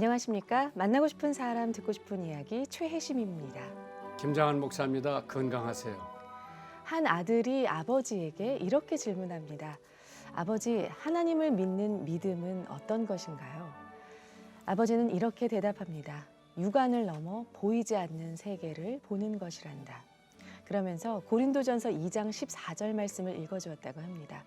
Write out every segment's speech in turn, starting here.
안녕하십니까? 만나고 싶은 사람 듣고 싶은 이야기 최혜심입니다. 김장한 목사입니다. 건강하세요. 한 아들이 아버지에게 이렇게 질문합니다. 아버지, 하나님을 믿는 믿음은 어떤 것인가요? 아버지는 이렇게 대답합니다. 육안을 넘어 보이지 않는 세계를 보는 것이란다. 그러면서 고린도전서 2장 14절 말씀을 읽어주었다고 합니다.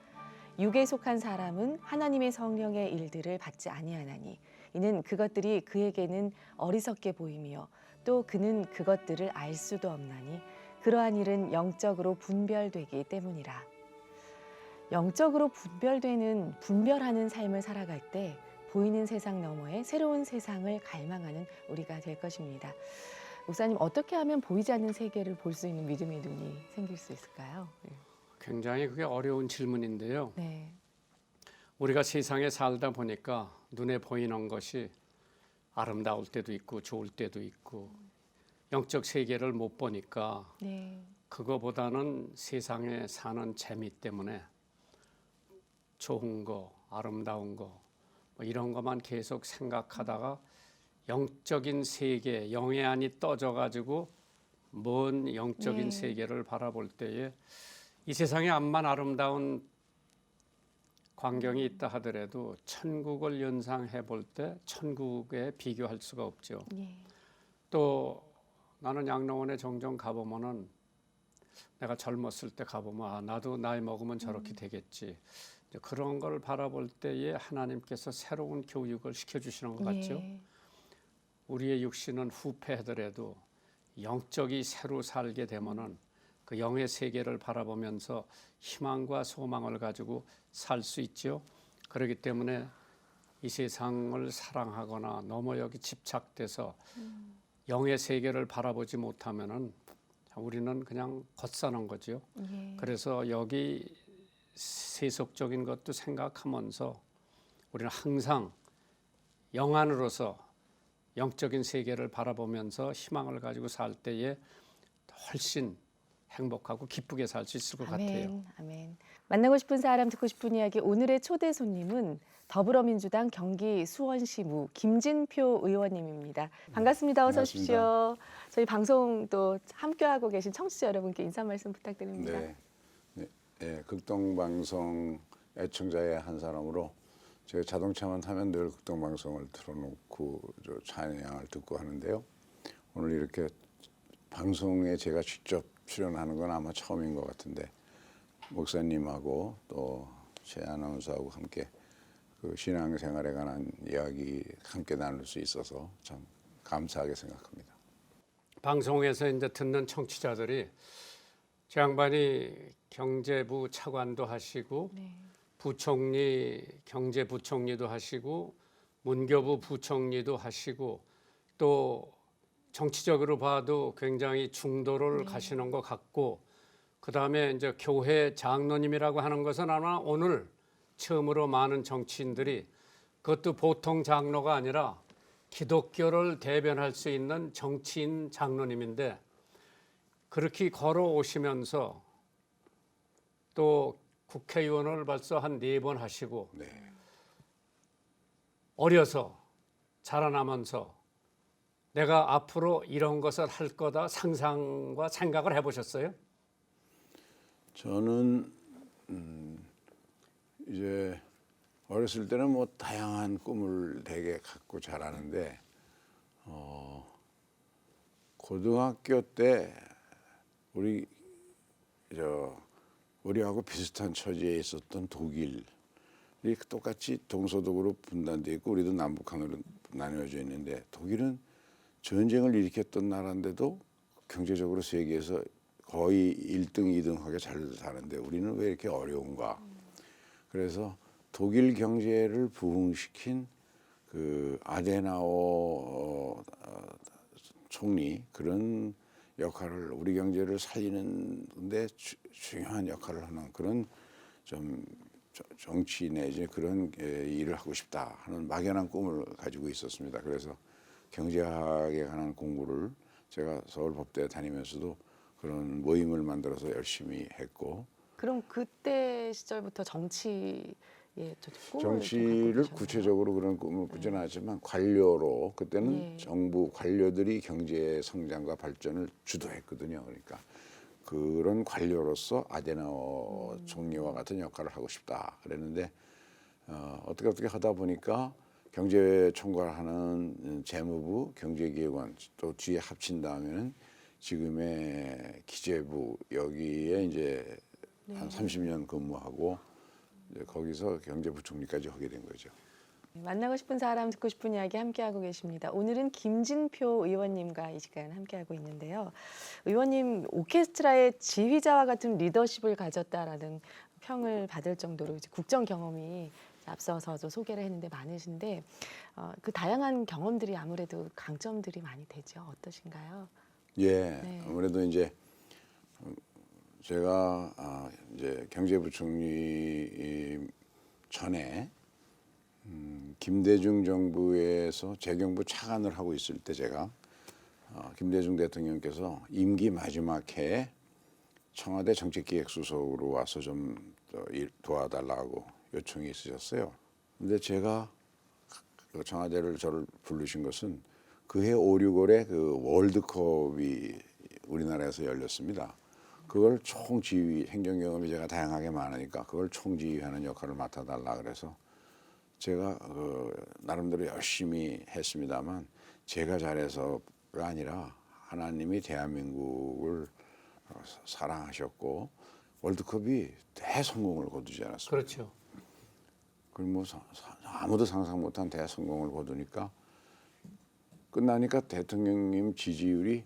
육에 속한 사람은 하나님의 성령의 일들을 받지 아니하나니 이는 그것들이 그에게는 어리석게 보이며 또 그는 그것들을 알 수도 없나니 그러한 일은 영적으로 분별되기 때문이라. 영적으로 분별하는 삶을 살아갈 때 보이는 세상 너머에 새로운 세상을 갈망하는 우리가 될 것입니다. 목사님, 어떻게 하면 보이지 않는 세계를 볼 수 있는 믿음의 눈이 생길 수 있을까요? 굉장히 그게 어려운 질문인데요. 네. 우리가 세상에 살다 보니까 눈에 보이는 것이 아름다울 때도 있고 좋을 때도 있고 영적 세계를 못 보니까 네. 그거보다는 세상에 사는 재미 때문에 좋은 거, 아름다운 거 뭐 이런 것만 계속 생각하다가 영적인 세계, 영의 안이 떠져가지고 먼 영적인 네. 세계를 바라볼 때에 이 세상에 암만 아름다운 광경이 있다 하더라도 천국을 연상해 볼 때 천국에 비교할 수가 없죠. 네. 또 나는 양로원에 종종 가보면은 내가 젊었을 때 가보면 나도 나이 먹으면 저렇게 되겠지. 이제 그런 걸 바라볼 때에 하나님께서 새로운 교육을 시켜주시는 것 같죠. 네. 우리의 육신은 후패하더라도 영적이 새로 살게 되면은 그 영의 세계를 바라보면서 희망과 소망을 가지고 살 수 있죠. 그렇기 때문에 이 세상을 사랑하거나 너무 여기 집착돼서 영의 세계를 바라보지 못하면은 우리는 그냥 겉사는 거죠. 예. 그래서 여기 세속적인 것도 생각하면서 우리는 항상 영안으로서 영적인 세계를 바라보면서 희망을 가지고 살 때에 훨씬 행복하고 기쁘게 살 수 있을 것 같아요. 아멘. 만나고 싶은 사람 듣고 싶은 이야기 오늘의 초대 손님은 더불어민주당 경기 수원시무 김진표 의원님입니다. 반갑습니다. 어서 오십시오. 저희 방송 또 함께하고 계신 청취자 여러분께 인사 말씀 부탁드립니다. 네, 극동방송 애청자의 한 사람으로 제가 자동차만 타면 늘 극동방송을 틀어놓고 찬양을 듣고 하는데요. 오늘 이렇게 방송에 제가 직접 출연하는 건 아마 처음인 것 같은데 목사님하고 또 최 아나운서하고 함께 그 신앙생활에 관한 이야기 함께 나눌 수 있어서 참 감사하게 생각합니다. 방송에서 이제 듣는 청취자들이 제 양반이 경제부 차관도 하시고 네. 부총리, 경제부총리도 하시고 문교부 부총리도 하시고 또 정치적으로 봐도 굉장히 중도를 가시는 것 같고 그다음에 이제 교회 장로님이라고 하는 것은 아마 오늘 처음으로 많은 정치인들이 그것도 보통 장로가 아니라 기독교를 대변할 수 있는 정치인 장로님인데 그렇게 걸어오시면서 또 국회의원을 벌써 한 4번 하시고 어려서 자라나면서 내가 앞으로 이런 것을 할 거다 상상과 생각을 해보셨어요? 저는 이제 어렸을 때는 뭐 다양한 꿈을 되게 갖고 자라는데 고등학교 때 우리하고 비슷한 처지에 있었던 독일이 똑같이 동서독으로 분단되어 있고 우리도 남북한으로 나뉘어져 있는데 독일은 전쟁을 일으켰던 나라인데도 경제적으로 세계에서 거의 1등, 2등하게 잘 사는데 우리는 왜 이렇게 어려운가. 그래서 독일 경제를 부흥시킨 그 아데나워 총리 그런 역할을 우리 경제를 살리는데 중요한 역할을 하는 그런 좀 정치 내지 그런 일을 하고 싶다 하는 막연한 꿈을 가지고 있었습니다. 그래서 경제학에 관한 공부를 제가 서울법대에 다니면서도 그런 모임을 만들어서 열심히 했고. 그럼 그때 시절부터 정치 예, 저 꿈을 좀 정치를 갖고 계셨나요? 구체적으로 그런 꿈을 꾸지는 않았지만 관료로 그때는 예. 정부 관료들이 경제 성장과 발전을 주도했거든요. 그러니까 그런 관료로서 아데나워 총리와 같은 역할을 하고 싶다 그랬는데 어떻게 하다 보니까 경제총괄하는 재무부, 경제기획원 또 뒤에 합친 다음에는 지금의 기재부 여기에 이제 한 30년 근무하고 이제 거기서 경제부총리까지 하게 된 거죠. 만나고 싶은 사람, 듣고 싶은 이야기 함께하고 계십니다. 오늘은 김진표 의원님과 이 시간 함께하고 있는데요. 의원님, 오케스트라의 지휘자와 같은 리더십을 가졌다라는 평을 받을 정도로 이제 국정 경험이 앞서서도 소개를 했는데 많으신데 그 다양한 경험들이 아무래도 강점들이 많이 되죠. 어떠신가요? 예, 네. 아무래도 이제 제가 이제 경제부총리 전에 김대중 정부에서 재경부 차관을 하고 있을 때 제가 김대중 대통령께서 임기 마지막 해에 청와대 정책기획수석으로 와서 좀 도와달라고 요청이 있으셨어요. 근데 제가 그 청와대를 저를 부르신 것은 그해 5.65에 그 월드컵이 우리나라에서 열렸습니다. 그걸 총지휘, 행정 경험이 제가 다양하게 많으니까 그걸 총지휘하는 역할을 맡아달라 그래서 제가 나름대로 열심히 했습니다만 제가 잘해서가 아니라 하나님이 대한민국을 사랑하셨고 월드컵이 대성공을 거두지 않았습니까? 그렇죠. 그럼 뭐 아무도 상상 못한 대성공을 거두니까 끝나니까 대통령님 지지율이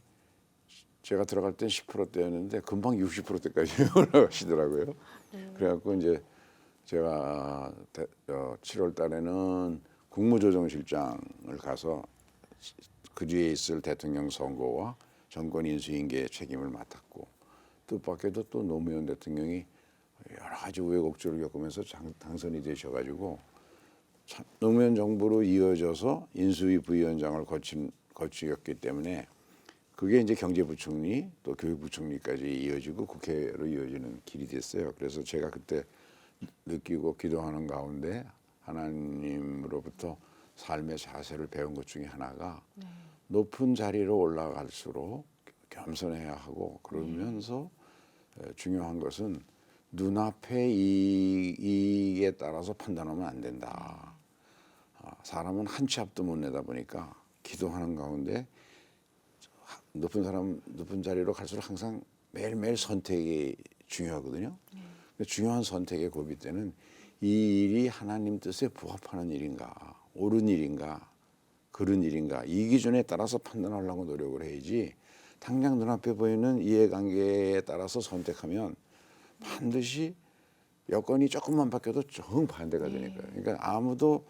제가 들어갈 땐 10%대였는데 금방 60%대까지 올라가시더라고요. 그래갖고 이제 제가 7월 달에는 국무조정실장을 가서 그 뒤에 있을 대통령 선거와 정권 인수인계 책임을 맡았고 뜻밖에도 또 노무현 대통령이 여러 가지 우여곡절을 겪으면서 당선이 되셔가지고 노무현 정부로 이어져서 인수위 부위원장을 거치었기 때문에 그게 이제 경제부총리 또 교육부총리까지 이어지고 국회로 이어지는 길이 됐어요. 그래서 제가 그때 느끼고 기도하는 가운데 하나님으로부터 삶의 자세를 배운 것 중에 하나가 높은 자리로 올라갈수록 겸손해야 하고 그러면서 중요한 것은 눈앞의 이익에 따라서 판단하면 안 된다. 사람은 한 치 앞도 못 내다 보니까 기도하는 가운데 높은 자리로 갈수록 항상 매일매일 선택이 중요하거든요. 중요한 선택의 고비 때는 이 일이 하나님 뜻에 부합하는 일인가, 옳은 일인가, 그른 일인가 이 기준에 따라서 판단하려고 노력을 해야지 당장 눈앞에 보이는 이해관계에 따라서 선택하면 반드시 여건이 조금만 바뀌어도 정반대가 되니까요. 그러니까 아무도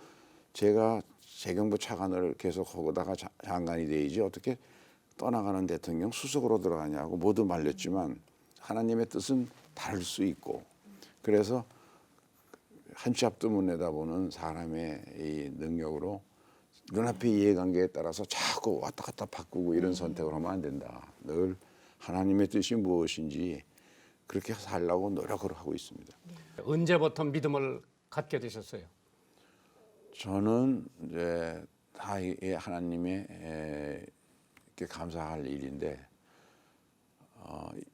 제가 재경부 차관을 계속 하고다가 장관이 되지 어떻게 떠나가는 대통령 수석으로 들어가냐고 모두 말렸지만 하나님의 뜻은 다를 수 있고 그래서 한 치 앞도 못 내다보는 사람의 이 능력으로 눈앞의 이해관계에 따라서 자꾸 왔다 갔다 바꾸고 이런 선택을 하면 안 된다. 늘 하나님의 뜻이 무엇인지 그렇게 살려고 노력을 하고 있습니다. 언제부터 믿음을 갖게 되셨어요? 저는 이제 다 하나님의 이렇게 감사할 일인데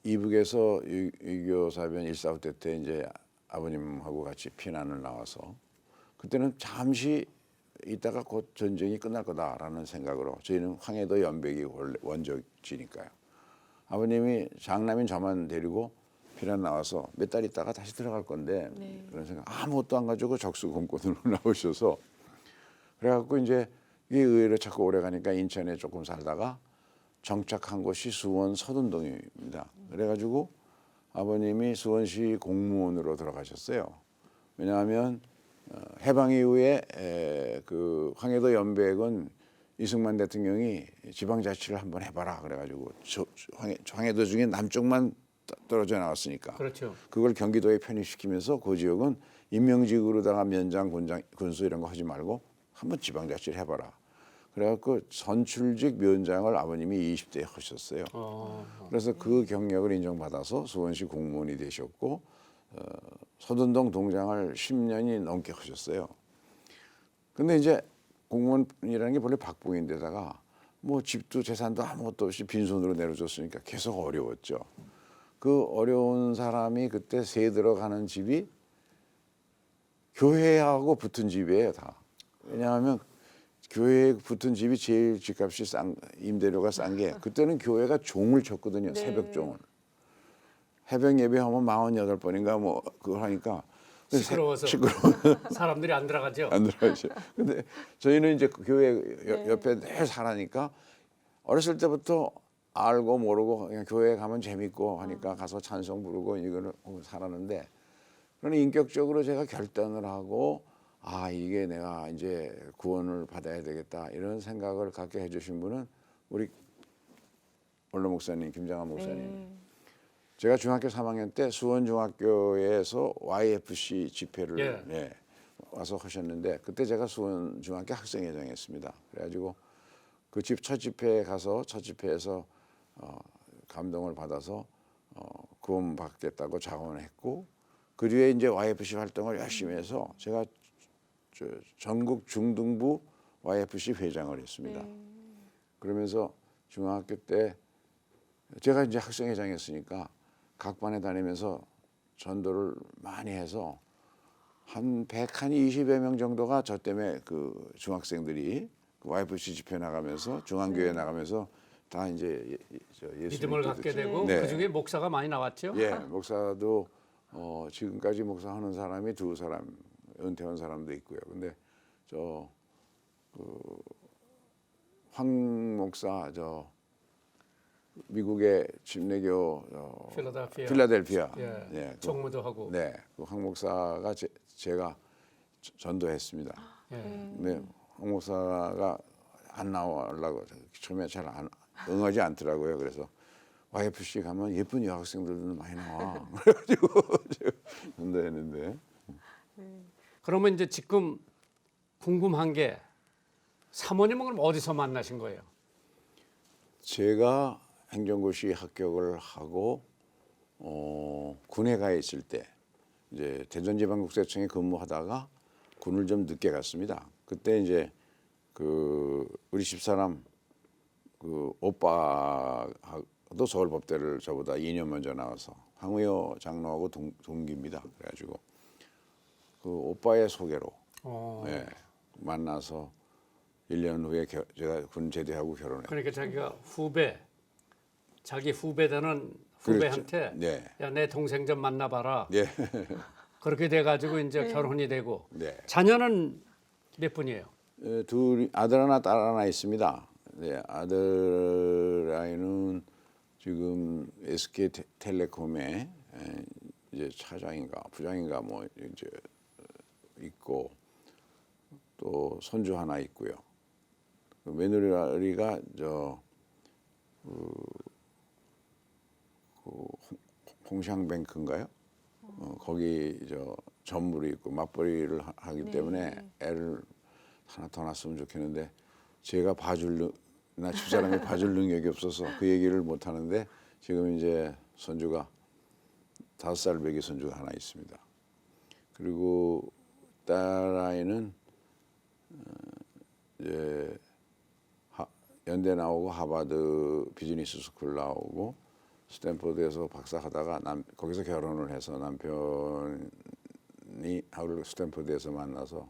이북에서 유교사변 1.4때 때 이제 아버님하고 같이 피난을 나와서 그때는 잠시 있다가 곧 전쟁이 끝날 거다라는 생각으로 저희는 황해도 연백이 원적지니까요. 아버님이 장남인 저만 데리고 피난 나와서 몇 달 있다가 다시 들어갈 건데 그런 생각 아무것도 안 가지고 적수공권으로 나오셔서 그래갖고 이제 이게 의외로 자꾸 오래 가니까 인천에 조금 살다가 정착한 곳이 수원 서둔동입니다. 그래가지고 아버님이 수원시 공무원으로 들어가셨어요. 왜냐하면 해방 이후에 그 황해도 연백은 이승만 대통령이 지방자치를 한번 해봐라 그래가지고 황해도 중에 남쪽만 떨어져 나왔으니까 그렇죠. 그걸 경기도에 편입시키면서 그 지역은 임명직으로다가 면장, 군수 이런 거 하지 말고 한번 지방자치를 해봐라. 그래갖고 선출직 면장을 아버님이 20대에 하셨어요. 그래서 그 경력을 인정받아서 수원시 공무원이 되셨고 서둔동 동장을 10년이 넘게 하셨어요. 근데 이제 공무원이라는 게 본래 박봉인데다가 뭐 집도 재산도 아무것도 없이 빈손으로 내려줬으니까 계속 어려웠죠. 그 어려운 사람이 그때 세 들어가는 집이 교회하고 붙은 집이에요, 다. 왜냐하면 교회에 붙은 집이 제일 집값이 임대료가 싼 게 그때는 교회가 종을 쳤거든요. 네. 새벽 종을. 새벽 예배하면 48번인가 뭐 그걸 하니까 시끄러워서 시끄러워. 사람들이 안 들어가죠. 안 들어가죠. 근데 저희는 이제 그 교회 네. 옆에 늘 살아니까 어렸을 때부터 알고 모르고 그냥 교회 가면 재밌고 하니까 가서 찬송 부르고 이거를 하고 살았는데 그런 인격적으로 제가 결단을 하고 아 이게 내가 이제 구원을 받아야 되겠다 이런 생각을 갖게 해주신 분은 우리 원로 목사님 김장한 목사님. 네. 제가 중학교 3학년 때 수원중학교에서 YFC 집회를 예. 와서 하셨는데 그때 제가 수원중학교 학생회장이었습니다. 그래가지고 그 첫 집회에 가서 첫 집회에서 감동을 받아서 구원 받겠다고 자원했고 그 뒤에 이제 YFC 활동을 열심히 해서 제가 전국 중등부 YFC 회장을 했습니다. 그러면서 중학교 때 제가 이제 학생회장이었으니까 각 반에 다니면서 전도를 많이 해서 한 120여 명 정도가 저 때문에 그 중학생들이 그 YFC 집회 나가면서 중앙교회 나가면서 다 이제 예수 믿음을 갖게 되고 네. 그중에 목사가 많이 나왔죠. 예, 목사도 지금까지 목사하는 사람이 2사람 은퇴한 사람도 있고요. 근데 황 목사 미국의 침례교 필라델피아 예. 총무도 하고. 네, 그 황 목사가 제가 전도했습니다. 예. 근데 황 목사가 안 나오려고 처음에 잘 응하지 않더라고요. 그래서 YFC 가면 예쁜 여학생들도 많이 나와. 그래가지고 제가 전도했는데. 그러면 이제 지금 궁금한 게 사모님은 그럼 어디서 만나신 거예요? 제가 행정고시 합격을 하고 군에 가 있을 때 이제 대전지방국세청에 근무하다가 군을 좀 늦게 갔습니다. 그때 이제 그 우리 집사람 그 오빠도 서울법대를 저보다 2년 먼저 나와서 황의호 장로하고 동기입니다. 그래가지고 그 오빠의 소개로 예, 만나서 1년 후에 제가 군 제대하고 결혼했어요. 그러니까 자기가 자기 후배되는 후배한테 그렇죠. 네. 야, 내 동생 좀 만나봐라. 예. 그렇게 돼가지고 이제 결혼이 되고 네. 자녀는 몇 분이에요? 둘 아들 하나 딸 하나 있습니다. 네, 아들 아이는 지금 SK텔레콤에 이제 차장인가 부장인가 뭐 이제 있고 또 손주 하나 있고요. 그 며느리가 홍샹뱅크인가요? 거기 전물이 있고 맞벌이를 하기 때문에 애를 하나 더 낳았으면 좋겠는데 제가 나 집사람이 봐줄 능력이 없어서 그 얘기를 못 하는데 지금 이제 손주가 5살 배기 손주가 하나 있습니다. 그리고 딸 아이는 이제 연대 나오고 하버드 비즈니스 스쿨 나오고 스탠포드에서 박사하다가 거기서 결혼을 해서 남편이 하루 스탠포드에서 만나서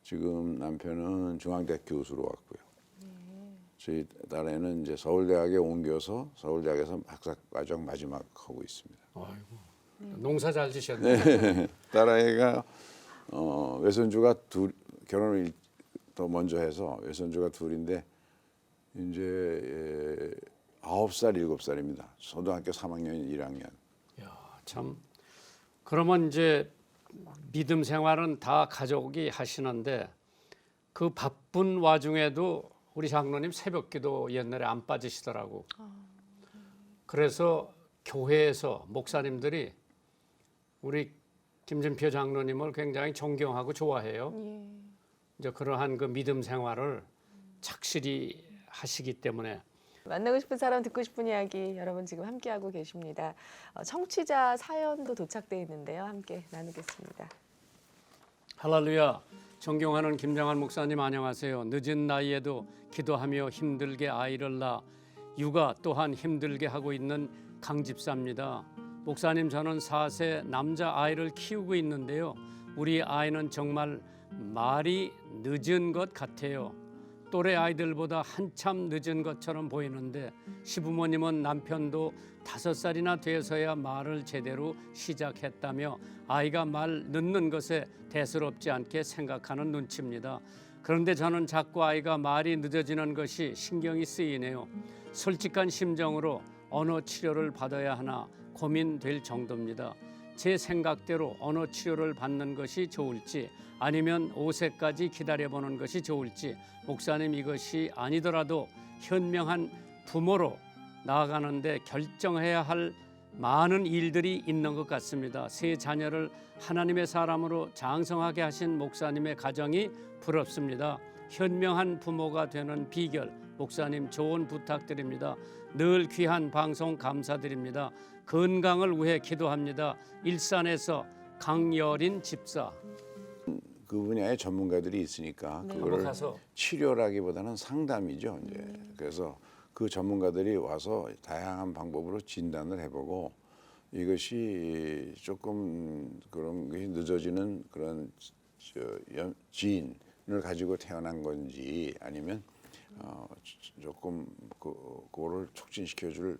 지금 남편은 중앙대학 교수로 왔고요. 저희 딸애는 이제 서울대학에 옮겨서 서울대학에서 박사과정 마지막 하고 있습니다. 아이고, 농사 잘 지셨네. 네. 딸아이가 외손주가 결혼을 더 먼저 해서 외손주가 둘인데 이제 9살, 7살입니다. 초등학교 3학년, 1학년. 야, 참. 그러면 이제 믿음 생활은 다 가족이 하시는데 그 바쁜 와중에도 우리 장로님 새벽기도 옛날에 안 빠지시더라고. 그래서 교회에서 목사님들이 우리 김진표 장로님을 굉장히 존경하고 좋아해요. 이제 그러한 그 믿음 생활을 착실히 하시기 때문에 만나고 싶은 사람 듣고 싶은 이야기 여러분 지금 함께하고 계십니다. 청취자 사연도 도착돼 있는데요. 함께 나누겠습니다. 할렐루야. 존경하는 김장한 목사님 안녕하세요. 늦은 나이에도 기도하며 힘들게 아이를 낳아 육아 또한 힘들게 하고 있는 강집사입니다. 목사님, 저는 4세 남자 아이를 키우고 있는데요. 우리 아이는 정말 말이 늦은 것 같아요. 또래 아이들보다 한참 늦은 것처럼 보이는데 시부모님은 남편도 5살이나 돼서야 말을 제대로 시작했다며 아이가 말 늦는 것에 대수롭지 않게 생각하는 눈치입니다. 그런데 저는 자꾸 아이가 말이 늦어지는 것이 신경이 쓰이네요. 솔직한 심정으로 언어 치료를 받아야 하나 고민될 정도입니다. 제 생각대로 언어 치료를 받는 것이 좋을지 아니면 5세까지 기다려보는 것이 좋을지, 목사님, 이것이 아니더라도 현명한 부모로 나아가는데 결정해야 할 많은 일들이 있는 것 같습니다. 세 자녀를 하나님의 사람으로 장성하게 하신 목사님의 가정이 부럽습니다. 현명한 부모가 되는 비결, 목사님 조언 부탁드립니다. 늘 귀한 방송 감사드립니다. 건강을 위해 기도합니다. 일산에서 강여린 집사. 그 분야의 전문가들이 있으니까 네. 그거를 가서 치료라기보다는 상담이죠. 이제 그래서 그 전문가들이 와서 다양한 방법으로 진단을 해보고 이것이 조금 그런 것이 늦어지는 그런 지인을 가지고 태어난 건지 아니면 조금 그거를 촉진시켜줄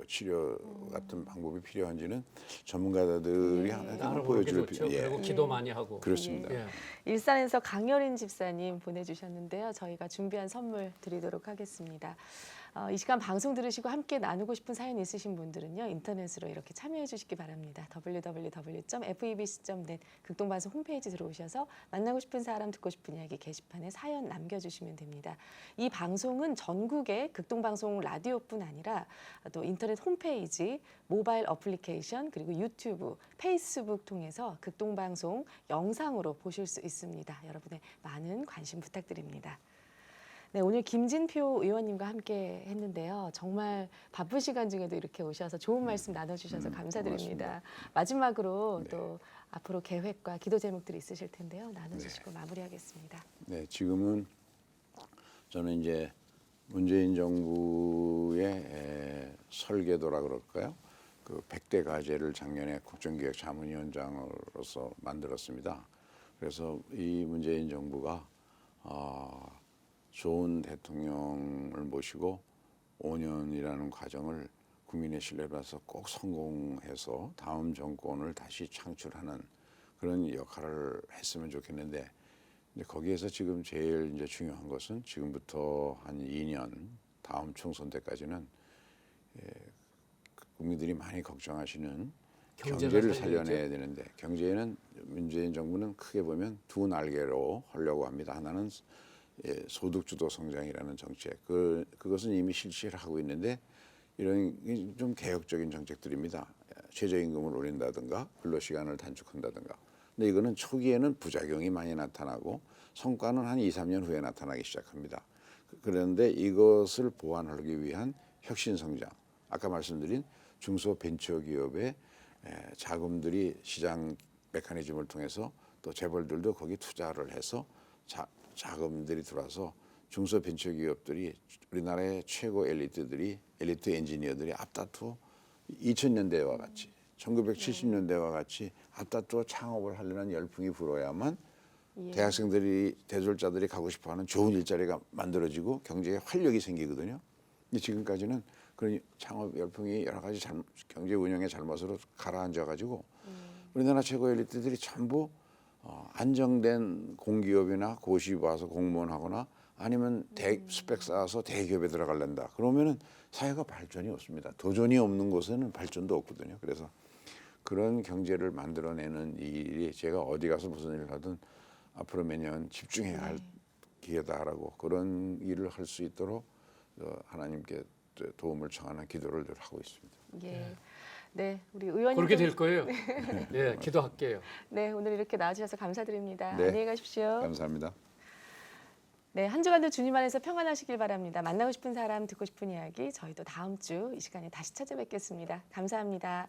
치료 같은 방법이 필요한지는 전문가들이 하나 보여줄 좋죠. 그리고 기도 많이 하고. 그렇습니다. 예. 일산에서 강여린 집사님 보내주셨는데요. 저희가 준비한 선물 드리도록 하겠습니다. 이 시간 방송 들으시고 함께 나누고 싶은 사연 있으신 분들은요. 인터넷으로 이렇게 참여해 주시기 바랍니다. www.febc.net 극동방송 홈페이지 들어오셔서 만나고 싶은 사람 듣고 싶은 이야기 게시판에 사연 남겨주시면 됩니다. 이 방송은 전국의 극동방송 라디오뿐 아니라 또 인터넷 홈페이지, 모바일 어플리케이션 그리고 유튜브, 페이스북 통해서 극동방송 영상으로 보실 수 있습니다. 여러분의 많은 관심 부탁드립니다. 네, 오늘 김진표 의원님과 함께 했는데요. 정말 바쁜 시간 중에도 이렇게 오셔서 좋은 말씀 나눠주셔서 감사드립니다. 고맙습니다. 마지막으로 또 앞으로 계획과 기도 제목들이 있으실 텐데요. 나눠주시고 마무리하겠습니다. 네, 지금은 저는 이제 문재인 정부의 설계도라 그럴까요? 그 100대 과제를 작년에 국정기획 자문위원장으로서 만들었습니다. 그래서 이 문재인 정부가 좋은 대통령을 모시고 5년이라는 과정을 국민의 신뢰를 받아서 꼭 성공해서 다음 정권을 다시 창출하는 그런 역할을 했으면 좋겠는데 거기에서 지금 제일 이제 중요한 것은 지금부터 한 2년 다음 총선 때까지는 국민들이 많이 걱정하시는 경제를 살려내야 되는데 경제는 문재인 정부는 크게 보면 두 날개로 하려고 합니다. 하나는 소득주도 성장이라는 정책, 그것은 이미 실시를 하고 있는데 이런 좀 개혁적인 정책들입니다. 최저임금을 올린다든가 근로시간을 단축한다든가. 근데 이거는 초기에는 부작용이 많이 나타나고 성과는 한 2, 3년 후에 나타나기 시작합니다. 그런데 이것을 보완하기 위한 혁신성장, 아까 말씀드린 중소벤처기업의 자금들이 시장 메커니즘을 통해서 또 재벌들도 거기 투자를 해서 자금들이 들어와서 중소벤처기업들이 우리나라의 최고 엘리트 엔지니어들이 앞다투어 2000년대와 같이 1970년대와 같이 앞다투어 창업을 하려는 열풍이 불어야만 대학생들이 대졸자들이 가고 싶어하는 좋은 일자리가 만들어지고 경제에 활력이 생기거든요. 근데 지금까지는 그런 창업 열풍이 여러 가지 경제 운영의 잘못으로 가라앉아가지고 우리나라 최고 엘리트들이 전부 안정된 공기업이나 고시 와서 공무원하거나 아니면 스펙 쌓아서 대기업에 들어가려다. 그러면은 사회가 발전이 없습니다. 도전이 없는 곳에는 발전도 없거든요. 그래서 그런 경제를 만들어내는 일이 제가 어디 가서 무슨 일을 하든 앞으로 몇 년 집중해야 할 기회다라고 그런 일을 할 수 있도록 하나님께 도움을 청하는 기도를 늘 하고 있습니다. 예. 네, 우리 의원님 그렇게 될 거예요. 네, 기도할게요. 네, 오늘 이렇게 나와주셔서 감사드립니다. 네. 안녕히 가십시오. 감사합니다. 네, 한 주간도 주님 안에서 평안하시길 바랍니다. 만나고 싶은 사람, 듣고 싶은 이야기 저희도 다음 주 이 시간에 다시 찾아뵙겠습니다. 감사합니다.